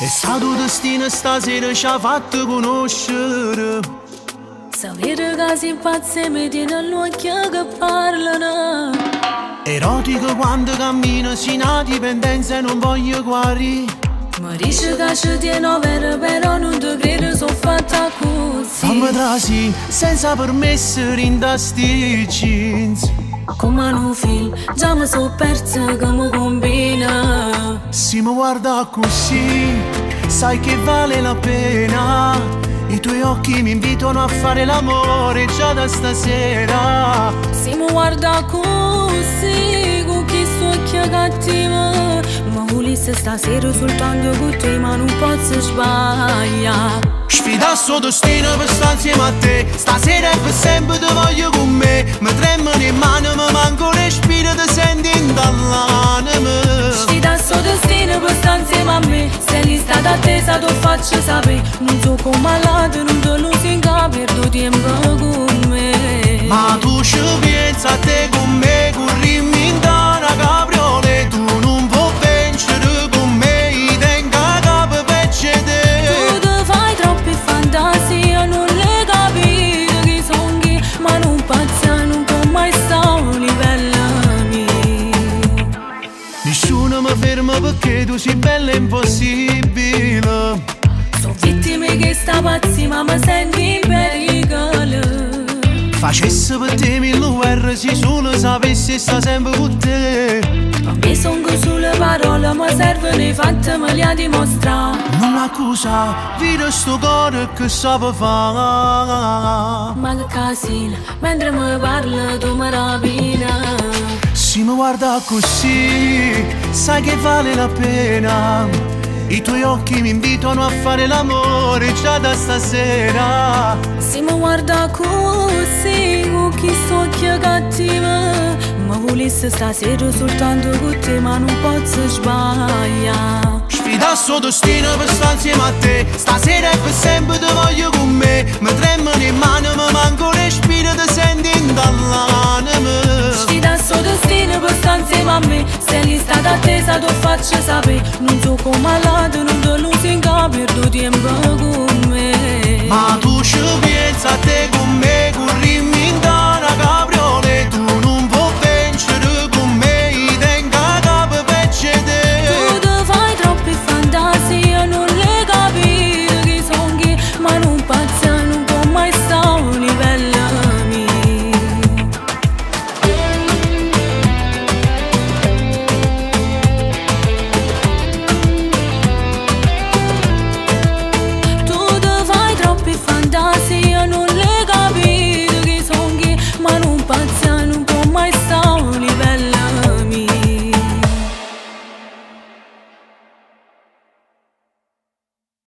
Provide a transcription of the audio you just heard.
È stato destino stasera ci ha fatto conoscere. Sapere che si impazze mi tiene l'occhio che parlano. Erotico quando cammino, sin a dipendenza e non voglio guarire. Mi dice che ci tiene vero, però non ti credo, sono fatta così. Fammi trasi senza permesso in sti jeans. Come in un film, già mi sono persa che mi combina. Se mi guarda così, sai che vale la pena. I tuoi occhi mi invitano a fare l'amore già da stasera. Se mi guarda così, con chi occhi cattiva, ma volesse stasera soltanto con te, ma non posso sbagliare. Sfida sto destino per stare insieme a te. Stasera e per sempre ti voglio con me. Mi tremano in mano, mi manco respiro, ti senti dall'anima. Sfida sto destino per stare insieme a me. Se lì sta attesa ti faccio sapere. Non so come all'altro, non te lo si incapire, tu tempo con me. Ma tu ci pensi a te con me, corrimmi in una cabriolet. Tu non puoi vincere con me, i tenga capo per te. Tu ti fai troppe fantasie, non le capire chi son chi, ma non pazza, non può mai stare a un livello mio. Nessuno mi ferma perché tu sei bella e impossibile. Sono vittime che sta pazzi, ma mi senti in pericolo. Facesse per te mille guerre, se solo sapessi sta sempre con te. A me son solo parole, ma servono i fatti, me li ha dimostrato. Non l'accusa, vedi sto cuore che sa per fare. Ma che casino, mentre mi parla tu mi rapina. Se mi guarda così, sai che vale la pena. I tuoi occhi mi invitano a fare l'amore già da stasera. Se mi guarda così, con chi occhi cattiva, ma volesse stasera soltanto con te, ma non posso sbagliare. Sfida sto destino per stare insieme a te. Stasera e per sempre ti voglio con me. Mi tremano in mano, mi manco respiro, ti senti dall'anima. Sfida sto destino per stare insieme a me. Se lì sta attesa ti faccio sapere. Non so come all'altro, non te lo si incapire, tu tempo con me. Ma tu ci pensi a te